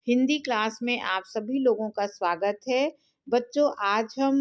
Hindi class में आप सभी लोगों का स्वागत है। बच्चों, आज हम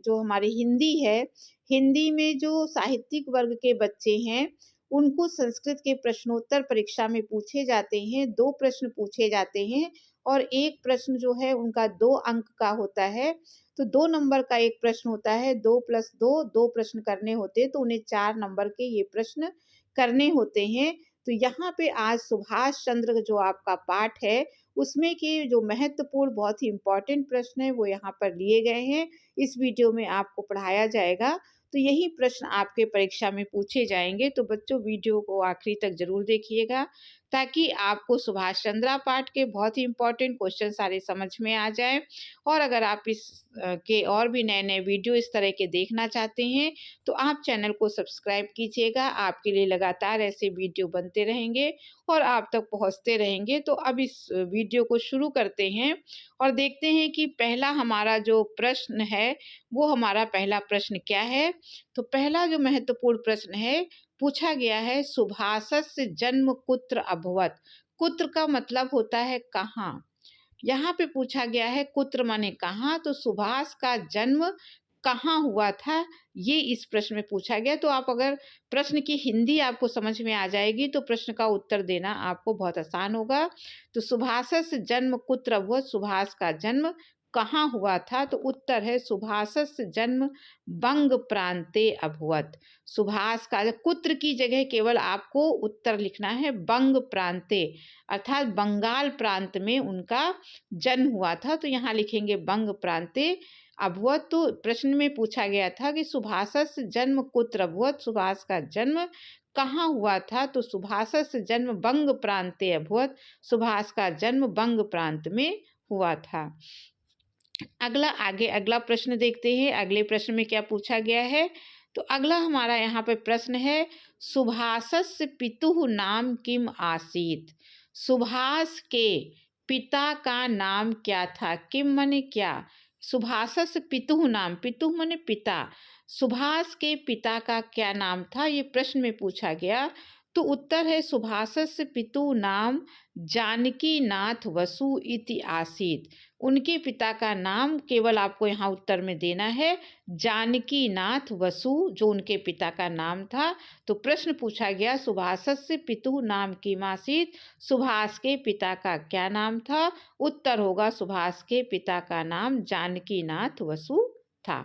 जो हमारी हिंदी है, हिंदी में जो साहित्यिक वर्ग के बच्चे हैं, उनको संस्कृत के प्रश्नोत्तर परीक्षा में पूछे जाते हैं। 2 प्रश्न पूछे जाते हैं और 1 प्रश्न जो है उनका 2 अंक का होता है। तो 2 नंबर का 1 प्रश्न होता है, 2 + 2, 2 प्रश्न करने होते हैं, तो उन्हें 4 नंबर के ये प्रश्न करने होते हैं। तो यहाँ पे आज सुभाष चंद्र जो आपका पाठ है, उसमें के जो महत्वपूर्ण बहुत ही इम्पोर्टेंट प्रश्न है वो यहाँ पर लिए गए हैं। इस वीडियो में आपको पढ़ाया जाएगा। तो यही प्रश्न आपके परीक्षा में पूछे जाएंगे। तो बच्चों, वीडियो को आखिरी तक जरूर देखिएगा ताकि आपको सुभाष चंद्रा पाठ के बहुत ही इम्पोर्टेंट क्वेश्चन सारे समझ में आ जाए। और अगर आप के और भी नए नए वीडियो इस तरह के देखना चाहते हैं तो आप चैनल को सब्सक्राइब कीजिएगा। आपके लिए लगातार ऐसे वीडियो बनते रहेंगे और आप तक पहुंचते रहेंगे। तो अब इस वीडियो को शुरू करते हैं और देखते हैं कि पहला हमारा जो प्रश्न है वो हमारा पहला प्रश्न क्या है। तो पहला जो महत्वपूर्ण प्रश्न है, पूछा गया है सुभाषस्य जन्म कुत्र अभवत। कुत्र का मतलब होता है कहाँ। यहाँ पे पूछा गया है कुत्र माने कहाँ, तो सुभाष का जन्म कहाँ हुआ था, ये इस प्रश्न में पूछा गया। तो आप अगर प्रश्न की हिंदी आपको समझ में आ जाएगी तो प्रश्न का उत्तर देना आपको बहुत आसान होगा। तो सुभाषस्य जन्म कुत्र अभवत, सुभाष का जन्म कहाँ हुआ था, तो उत्तर है सुभाषस्य जन्म बंग प्रांते अभवत। सुभाष का कुत्र की जगह केवल आपको उत्तर लिखना है बंग प्रांते, अर्थात बंगाल प्रांत में उनका जन्म हुआ था। तो यहाँ लिखेंगे बंग प्रांते अभवत। तो प्रश्न में पूछा गया था कि सुभाषस्य जन्म कुत्र अभवत, सुभाष का जन्म कहाँ हुआ था, तो सुभाषस्य जन्म बंग प्रांते अभवत, सुभाष का जन्म बंग प्रांत में हुआ था। अगला प्रश्न देखते हैं। अगले प्रश्न में क्या पूछा गया है। तो अगला हमारा यहाँ पे प्रश्न है सुभाषस्य पितुः नाम किम आसीत। सुभाष के पिता का नाम क्या था। किम माने क्या, सुभाषस्य पितुः नाम, पितुः माने पिता, सुभाष के पिता का क्या नाम था, ये प्रश्न में पूछा गया। तो उत्तर है सुभाषस्य पितुः नाम जानकी नाथ वसु इति आसीत। उनके पिता का नाम केवल आपको यहाँ उत्तर में देना है जानकी नाथ वसु, जो उनके पिता का नाम था। तो प्रश्न पूछा गया सुभाषस्य पितुः नाम किम आसीत, सुभाष के पिता का क्या नाम था। उत्तर होगा सुभाष के पिता का नाम जानकी नाथ वसु था।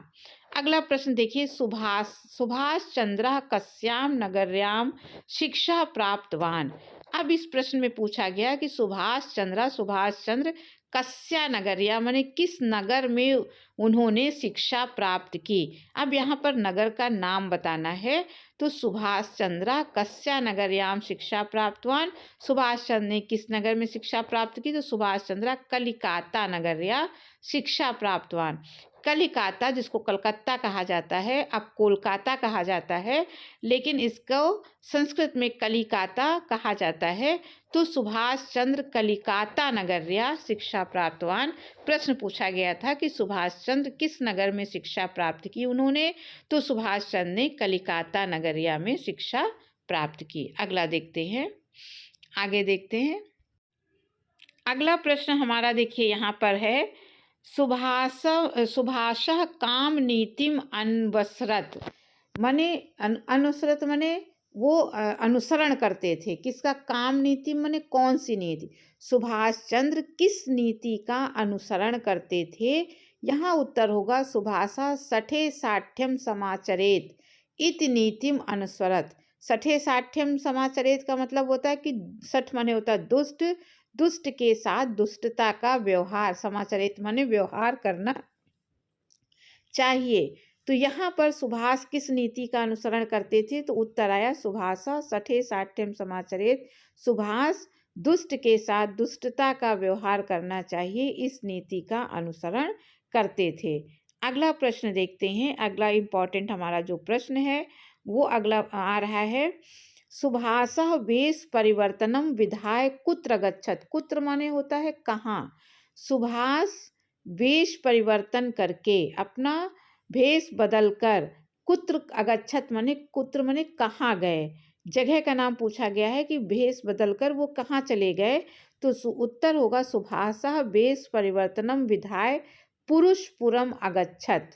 अगला प्रश्न देखिए, सुभाष चंद्र कस्याम नगर्याम शिक्षा प्राप्तवान। अब इस प्रश्न में पूछा गया कि सुभाष चंद्र कस्या नगरिया माने किस नगर में उन्होंने शिक्षा प्राप्त की। अब यहाँ पर नगर का नाम बताना है। तो सुभाष चंद्र कस्या नगरयाम शिक्षा प्राप्तवान, सुभाष चंद्र ने किस नगर में शिक्षा प्राप्त की, तो सुभाष चंद्र कलिकाता नगरया शिक्षा प्राप्तवान। कलिकाता, जिसको कलकत्ता कहा जाता है, अब कोलकाता कहा जाता है, लेकिन इसको संस्कृत में कलिकाता कहा जाता है। तो सुभाष चंद्र कलिकाता नगर्या शिक्षा प्राप्तवान। प्रश्न पूछा गया था कि सुभाष चंद्र किस नगर में शिक्षा प्राप्त की उन्होंने, तो सुभाष चंद्र ने कलिकाता नगरिया में शिक्षा प्राप्त की। अगला देखते हैं, आगे देखते हैं। अगला प्रश्न हमारा देखिए यहाँ पर है सुभाषः काम नीतिम अनुसरत। माने अनुसरत माने वो अनुसरण करते थे। किसका, काम नीति माने कौन सी नीति। सुभाष चंद्र किस नीति का अनुसरण करते थे। यहाँ उत्तर होगा सुभाषः सठे साठ्यम समाचरेत इति नीतिम अनुसरत। सठे साठ्यम समाचरेत का मतलब होता है कि सठ माने होता है दुष्ट, दुष्ट के साथ दुष्टता का व्यवहार, समाचरित माने व्यवहार करना चाहिए। तो यहाँ पर सुभाष किस नीति का अनुसरण करते थे, तो उत्तर आया सुभाष सठे साठ्यम समाचरित, सुभाष दुष्ट के साथ दुष्टता का व्यवहार करना चाहिए, इस नीति का अनुसरण करते थे। अगला प्रश्न देखते हैं। अगला इम्पोर्टेंट हमारा जो प्रश्न है वो अगला आ रहा है सुभाषः वेश परिवर्तनम विधाय कुत्र गच्छत। कुत्र माने होता है कहाँ। सुभाष वेश परिवर्तन करके, अपना भेष बदलकर, कुत्र अगच्छत माने कुत्र माने कहाँ गए, जगह का नाम पूछा गया है कि भेष बदलकर वो कहाँ चले गए। तो उत्तर होगा सुभाषः वेश परिवर्तनम विधाय पुरुषपुरम अगच्छत।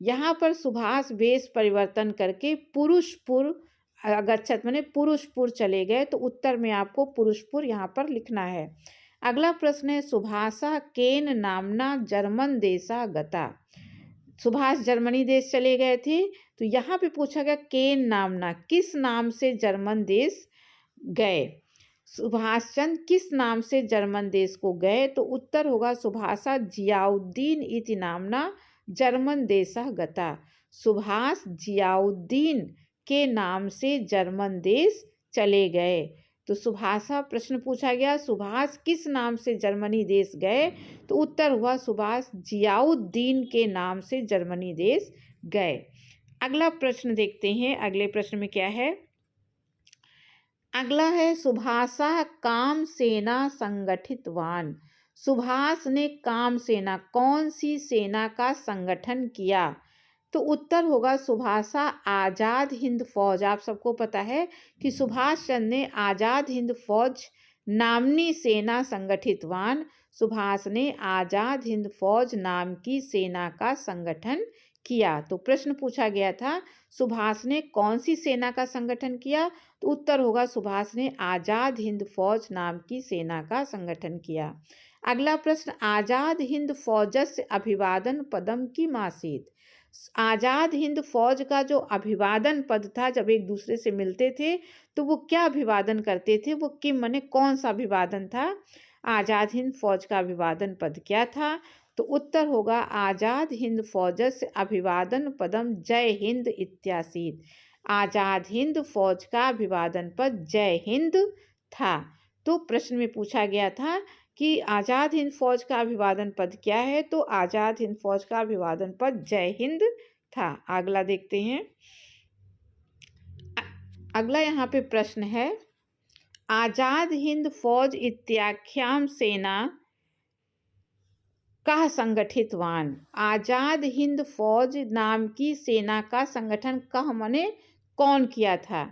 यहाँ पर सुभाष वेश परिवर्तन करके पुरुषपुर अगच्छत माने पुरुषपुर चले गए, तो उत्तर में आपको पुरुषपुर यहाँ पर लिखना है। अगला प्रश्न है सुभाषः केन नामना जर्मन देशा गता। सुभाष जर्मनी देश चले गए थे, तो यहाँ पे पूछा गया केन नामना, किस नाम से जर्मन देश गए, सुभाष चंद्र किस नाम से जर्मन देश को गए, तो उत्तर होगा सुभाषा जियाउद्दीन इति नामना जर्मन देशः गता। सुभाष जियाउद्दीन के नाम से जर्मन देश चले गए। तो सुभाषा प्रश्न पूछा गया सुभाष किस नाम से जर्मनी देश गए, तो उत्तर हुआ सुभाष जियाउद्दीन के नाम से जर्मनी देश गए। अगला प्रश्न देखते हैं, अगले प्रश्न में क्या है। अगला है सुभाषा काम सेना संगठितवान। सुभाष ने काम सेना, कौन सी सेना का संगठन किया, तो उत्तर होगा सुभाषा आज़ाद हिंद फौज। आप सबको पता है कि सुभाष चंद्र ने आज़ाद हिंद फौज नामनी सेना संगठितवान, सुभाष ने आज़ाद हिंद फौज नाम की सेना का संगठन किया। तो प्रश्न पूछा गया था सुभाष ने कौन सी सेना का संगठन किया, तो उत्तर होगा सुभाष ने आज़ाद हिंद फौज नाम की सेना का संगठन किया। अगला प्रश्न आज़ाद हिंद फौजस्य अभिवादन पदम किम आसीत्। आज़ाद हिंद फौज का जो अभिवादन पद था, जब एक दूसरे से मिलते थे तो वो क्या अभिवादन करते थे, वो किम माने कौन सा अभिवादन था, आज़ाद हिंद फौज का अभिवादन पद क्या था, तो उत्तर होगा आज़ाद हिंद फौजस्य अभिवादन पदम जय हिंद इत्यासीत्। आज़ाद हिंद फौज का अभिवादन पद जय हिंद था। तो प्रश्न में पूछा गया था कि आज़ाद हिंद फौज का अभिवादन पद क्या है, तो आज़ाद हिंद फौज का अभिवादन पद जय हिंद था। अगला देखते हैं। अगला यहाँ पे प्रश्न है आज़ाद हिंद फौज इत्याख्याम सेना का संगठितवान। आज़ाद हिंद फौज नाम की सेना का संगठन कह मने कौन किया था।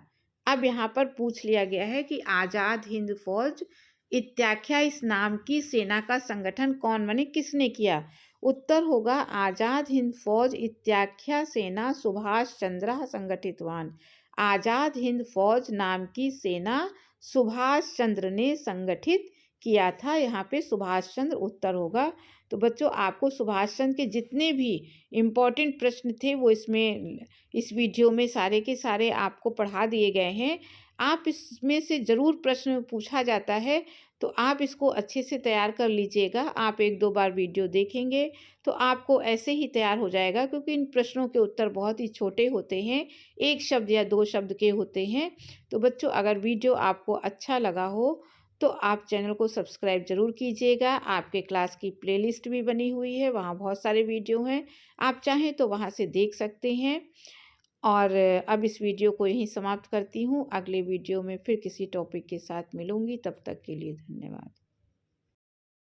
अब यहाँ पर पूछ लिया गया है कि आज़ाद हिंद फौज इत्याख्या इस नाम की सेना का संगठन कौन माने किसने किया, उत्तर होगा आज़ाद हिंद फौज इत्याख्या सेना सुभाष चंद्र संगठितवान। आज़ाद हिंद फौज नाम की सेना सुभाष चंद्र ने संगठित किया था। यहाँ पे सुभाष चंद्र उत्तर होगा। तो बच्चों आपको सुभाष चंद्र के जितने भी इम्पोर्टेंट प्रश्न थे वो इस वीडियो में सारे के सारे आपको पढ़ा दिए गए हैं। आप इसमें से ज़रूर प्रश्न पूछा जाता है तो आप इसको अच्छे से तैयार कर लीजिएगा। आप 1-2 बार वीडियो देखेंगे तो आपको ऐसे ही तैयार हो जाएगा, क्योंकि इन प्रश्नों के उत्तर बहुत ही छोटे होते हैं, 1 शब्द या 2 शब्द के होते हैं। तो बच्चों अगर वीडियो आपको अच्छा लगा हो तो आप चैनल को सब्सक्राइब ज़रूर कीजिएगा। आपके क्लास की प्लेलिस्ट भी बनी हुई है, वहाँ बहुत सारे वीडियो हैं, आप चाहें तो वहाँ से देख सकते हैं। और अब इस वीडियो को यहीं समाप्त करती हूँ। अगले वीडियो में फिर किसी टॉपिक के साथ मिलूँगी, तब तक के लिए धन्यवाद।